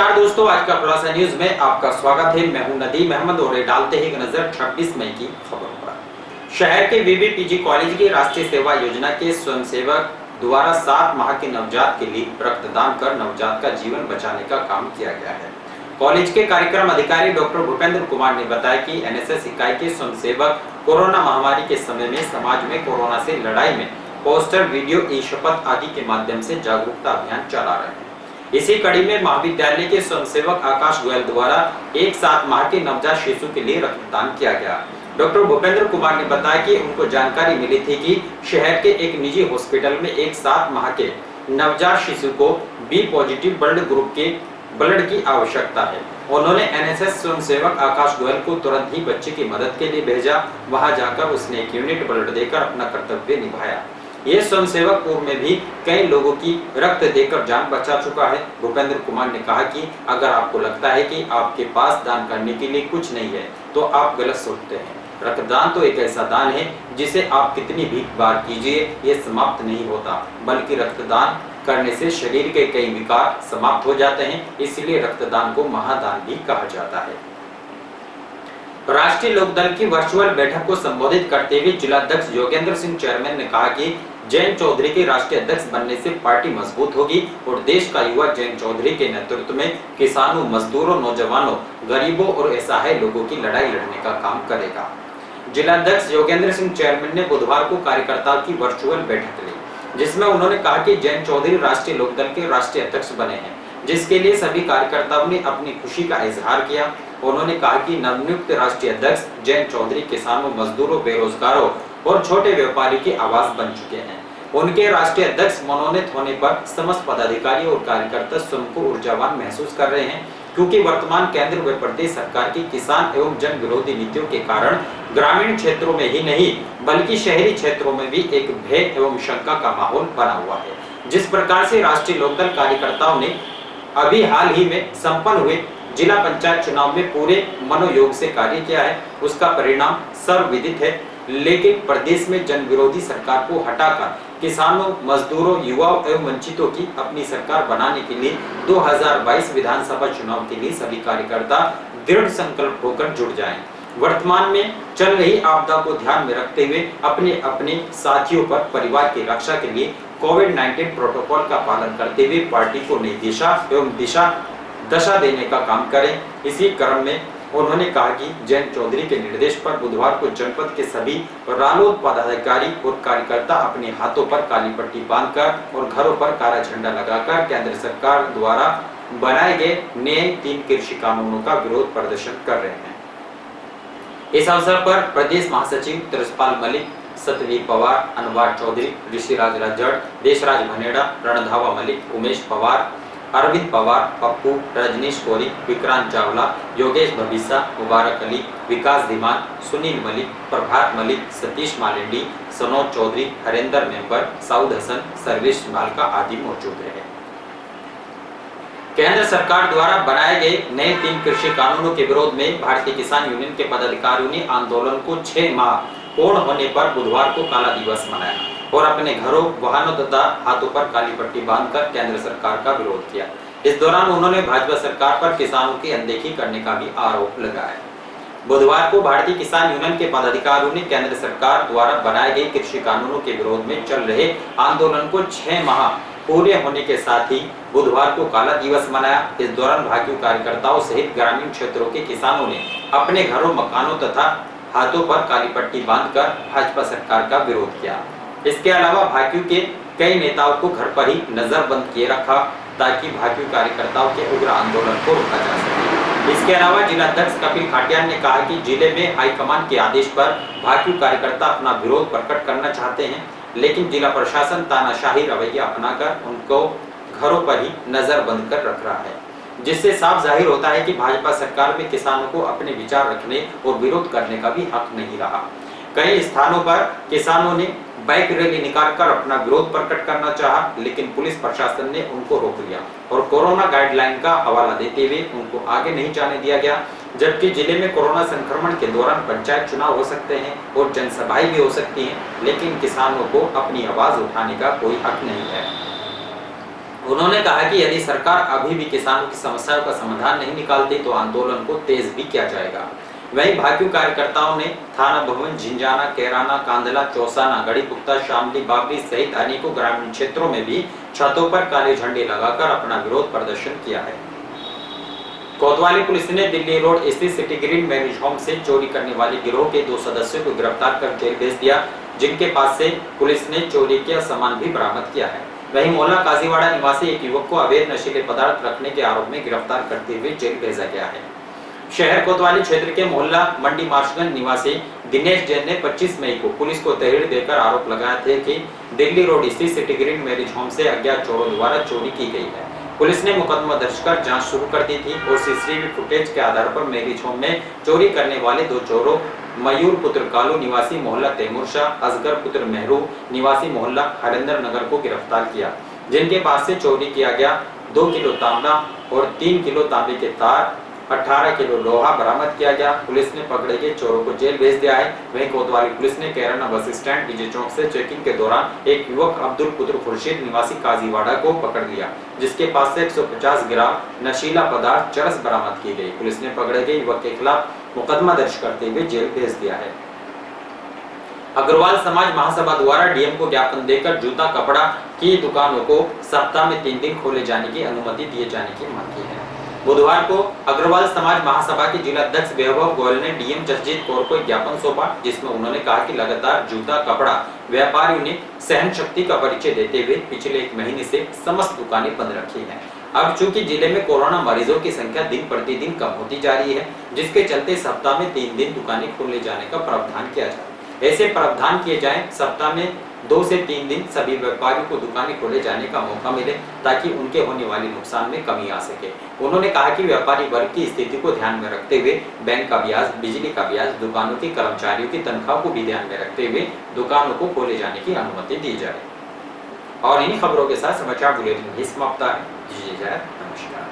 नमस्कार दोस्तों, आज का खुलासा न्यूज में आपका स्वागत है। मैं हूं नदीम अहमद और डालते ही एक नजर 26 मई की खबरों पर। शहर के वीवीपीजी कॉलेज की राष्ट्रीय सेवा योजना के स्वयंसेवक द्वारा 7 माह के नवजात के लिए रक्तदान कर नवजात का जीवन बचाने का काम किया गया है। कॉलेज के कार्यक्रम अधिकारी डॉक्टर भूपेंद्र कुमार ने बताया कि एनएसएस इकाई के स्वयंसेवक कोरोना महामारी के समय में समाज में कोरोना से लड़ाई में पोस्टर, वीडियो, ई शपथ आदि के माध्यम से जागरूकता अभियान चला रहे हैं। इसी कड़ी में महाविद्यालय के स्वयंसेवक आकाश गोयल द्वारा एक 7 माह के नवजात शिशु के लिए रक्तदान किया गया। डॉक्टर भूपेंद्र कुमार ने बताया कि उनको जानकारी मिली थी कि शहर के एक निजी हॉस्पिटल में एक 7 माह के नवजात शिशु को बी पॉजिटिव ब्लड ग्रुप के ब्लड की आवश्यकता है। उन्होंने एनएसएस स्वयंसेवक आकाश गोयल को तुरंत ही बच्चे की मदद के लिए भेजा। वहां जाकर उसने 1 यूनिट ब्लड देकर अपना कर्तव्य निभाया। ये स्वयंसेवक पूर्व में भी कई लोगों की रक्त देकर जान बचा चुका है। भूपेंद्र कुमार ने कहा कि अगर आपको लगता है कि आपके पास दान करने के लिए कुछ नहीं है तो आप गलत सोचते हैं। रक्तदान तो एक ऐसा दान है जिसे आप कितनी भी बार कीजिए ये समाप्त नहीं होता, बल्कि रक्तदान करने से शरीर के कई विकार समाप्त हो जाते हैं। इसलिए रक्तदान को महादान भी कहा जाता है। राष्ट्रीय लोकदल की वर्चुअल बैठक को संबोधित करते हुए जिलाध्यक्ष योगेंद्र सिंह चेयरमैन ने कहा कि जयंत चौधरी के राष्ट्रीय अध्यक्ष बनने से पार्टी मजबूत होगी और देश का युवा जयंत चौधरी के नेतृत्व में किसानों, मजदूरों, नौजवानों, गरीबों और असहाय लोगों की लड़ाई लड़ने का काम करेगा। जिलाध्यक्ष योगेंद्र सिंह चेयरमैन ने बुधवार को कार्यकर्ताओं की वर्चुअल बैठक ली, जिसमें उन्होंने कहा कि जयंत चौधरी राष्ट्रीय लोकदल के राष्ट्रीय अध्यक्ष बने हैं, जिसके लिए सभी कार्यकर्ताओं ने अपनी खुशी का इजहार किया। उन्होंने कहा कि नवनियुक्त राष्ट्रीय अध्यक्ष जयंत चौधरी किसानों, मजदूरों, बेरोजगारों और छोटे व्यापारी की आवाज बन चुके हैं। उनके राष्ट्रीय अध्यक्ष मनोनीत होने पर समस्त पदाधिकारी और कार्यकर्ता स्वयं को ऊर्जावान महसूस कर रहे हैं, क्योंकि वर्तमान केंद्र व प्रदेश सरकार की किसान एवं जन विरोधी नीतियों के कारण ग्रामीण क्षेत्रों में ही नहीं बल्कि शहरी क्षेत्रों में भी एक भय एवं शंका का माहौल बना हुआ है। जिस प्रकार से राष्ट्रीय लोकदल कार्यकर्ताओं ने अभी हाल ही में संपन्न हुए जिला पंचायत चुनाव में पूरे मनोयोग से कार्य किया है, उसका परिणाम सर्वविदित है। लेकिन प्रदेश में जन विरोधी सरकार को हटाकर किसानों, मजदूरों, युवाओं एवं वंचितों की अपनी सरकार बनाने के लिए 2022 विधानसभा चुनाव के लिए सभी कार्यकर्ता दृढ़ संकल्प होकर जुट जाएं। वर्तमान में चल रही आपदा को ध्यान में रखते हुए अपने अपने साथियों पर परिवार की रक्षा के लिए कोविड-19 प्रोटोकॉल का पालन करते हुए पार्टी को नई दिशा एवं दशा देने का काम करें। इसी क्रम में उन्होंने कहा कि जयंत चौधरी के निर्देश पर बुधवार को जनपद के सभी रालोद पदाधिकारी और कार्यकर्ता अपने हाथों पर काली पट्टी बांधकर और घरों पर काला झंडा लगाकर केंद्र सरकार द्वारा बनाए गए नए 3 कृषि कानूनों का विरोध प्रदर्शन कर रहे हैं। इस अवसर पर प्रदेश महासचिव तरसपाल मलिक, सतवीर पवार, अनवार चौधरी, ऋषिराज रज्जड़, देशराज भनेड़ा, रणधावा मलिक, उमेश पवार, अरविंद पवार, पप्पू, रजनीश कोरी, विक्रांत चावला, योगेश भविसा, मुबारक अली, विकास धीमान, सुनील मलिक, प्रभात मलिक, सतीश मालिंडी, सनोज चौधरी, हरेंद्र मेंबर, साउद हसन, सर्वेश मालका आदि मौजूद रहे। केंद्र सरकार द्वारा बनाए गए नए 3 कृषि कानूनों के विरोध में भारतीय किसान यूनियन के पदाधिकारियों ने आंदोलन को 6 माह पूर्ण होने पर बुधवार को काला दिवस मनाया और अपने घरों, वाहनों तथा हाथों पर काली पट्टी बांधकर केंद्र सरकार का विरोध किया। इस दौरान उन्होंने भाजपा सरकार पर किसानों की अनदेखी करने का भी आरोप लगाया। बुधवार को भारतीय किसान यूनियन के पदाधिकारियों ने केंद्र सरकार द्वारा बनाए गए कृषि कानूनों के विरोध में चल रहे आंदोलन को 6 माह पूरे होने के साथ ही बुधवार को काला दिवस मनाया। इस दौरान भाजपा कार्यकर्ताओं सहित ग्रामीण क्षेत्रों के किसानों ने अपने घरों, मकानों तथा हाथों पर काली पट्टी बांधकर भाजपा सरकार का विरोध किया। इसके अलावा भाजपा के कई नेताओं को घर पर ही नजरबंद किए रखा ताकि भाजपा कार्यकर्ताओं के उग्र आंदोलन को रोका जा सके। इसके अलावा जिलाध्यक्ष कपिल खाटियान ने कहा कि जिले में हाईकमान के आदेश पर भाजपा कार्यकर्ता अपना विरोध प्रकट करना चाहते हैं, लेकिन जिला प्रशासन तानाशाही रवैया अपनाकर उनको घरों पर ही नजरबंद कर रख रहा है, जिससे साफ जाहिर होता है कि भाजपा सरकार में किसानों को अपने विचार रखने और विरोध करने का भी हक नहीं रहा। कई स्थानों पर किसानों ने बाइक रैली निकालकर अपना विरोध प्रकट करना चाहा, लेकिन पुलिस प्रशासन ने उनको रोक लिया और कोरोना गाइडलाइन का हवाला देते हुए उनको आगे नहीं जाने दिया गया। जबकि जिले में कोरोना संक्रमण के दौरान पंचायत चुनाव हो सकते हैं और जनसभाएं भी हो सकती हैं, लेकिन किसानों को अपनी आवाज उठाने का कोई हक नहीं है। उन्होंने कहा कि यदि सरकार अभी भी किसानों की समस्याओं का समाधान नहीं निकालती तो आंदोलन को तेज भी किया जाएगा। वहीं भाजपा कार्यकर्ताओं ने थाना भवन, झिंझाना, कैराना, कांदला, चौसाना, गढ़ीपुख्ता, शामली, बाबरी सहित अनेकों ग्रामीण क्षेत्रों में भी छतों पर काले झंडे लगाकर अपना विरोध प्रदर्शन किया है। कोतवाली पुलिस ने दिल्ली रोड स्थित सिटी ग्रीन मैरिज होम से चोरी करने वाले गिरोह के 2 सदस्यों को गिरफ्तार कर जेल भेज दिया, जिनके पास से पुलिस ने चोरी किया सामान भी बरामद किया है। वहीं मोहल्ला काजीवाड़ा निवासी एक युवक को अवैध नशीले पदार्थ रखने के आरोप में गिरफ्तार करते हुए जेल भेजा गया है। शहर कोतवाली क्षेत्र के मोहल्ला मंडी मार्शगंज निवासी दिनेश जैन ने 25 मई को पुलिस को तहरीर देकर आरोप लगाया था कि दिल्ली रोड स्थित सिटी ग्रीन मैरिज होम से अज्ञात चोरों द्वारा चोरी की गई है। पुलिस ने मुकदमा दर्ज कर जांच शुरू कर दी थी और सीसीटीवी फुटेज के आधार पर मैरिज होम में चोरी करने वाले 2 चोरों मयूर पुत्र कालू निवासी मोहल्ला तैमूर शाह, असगर पुत्र मेहरू निवासी मोहल्ला हरिंदर नगर को गिरफ्तार किया, जिनके पास से चोरी किया गया 2 किलो तांबा और 3 किलो तांबे के तार, 18 किलो लोहा बरामद किया गया। पुलिस ने पकड़े गए चोरों को जेल भेज दिया है। वहीं कोतवाली पुलिस ने कैराना बस स्टैंड विजय चौक से चेकिंग के दौरान एक युवक अब्दुल पुत्र खुर्शीद निवासी काजीवाड़ा को पकड़ लिया, जिसके पास से 150 ग्राम नशीला पदार्थ चरस बरामद की गई। पुलिस ने पकड़े गए युवक के खिलाफ मुकदमा दर्ज करते हुए जेल भेज दिया है। अग्रवाल समाज महासभा द्वारा डीएम को ज्ञापन देकर जूता कपड़ा की दुकानों को सप्ताह में 3 दिन खोले जाने की अनुमति दिए जाने की मांग की है। बुधवार को अग्रवाल समाज महासभा के जिला अध्यक्ष वैभव गोयल ने डीएम जसजीत कौर को एक ज्ञापन सौंपा, जिसमें उन्होंने कहा कि लगातार जूता कपड़ा व्यापारियों ने सहन शक्ति का परिचय देते हुए पिछले 1 महीने से समस्त दुकानें बंद रखी हैं। अब चूंकि जिले में कोरोना मरीजों की संख्या दिन प्रतिदिन कम होती जा रही है, जिसके चलते सप्ताह में 3 दिन दुकानें खोले जाने का प्रावधान किया जाए। ऐसे प्रावधान किए जाए सप्ताह में 2 से 3 दिन सभी व्यापारियों को दुकानें खोले जाने का मौका मिले, ताकि उनके होने वाले नुकसान में कमी आ सके। उन्होंने कहा कि व्यापारी वर्ग की स्थिति को ध्यान में रखते हुए बैंक का ब्याज, बिजली का ब्याज, दुकानों के कर्मचारियों की तनख्वाह को भी ध्यान में रखते हुए दुकानों को खोले जाने की अनुमति दी जाए। और इन खबरों के साथ समाचार बुलेटिन भी समाप्त है। जी जय, नमस्कार।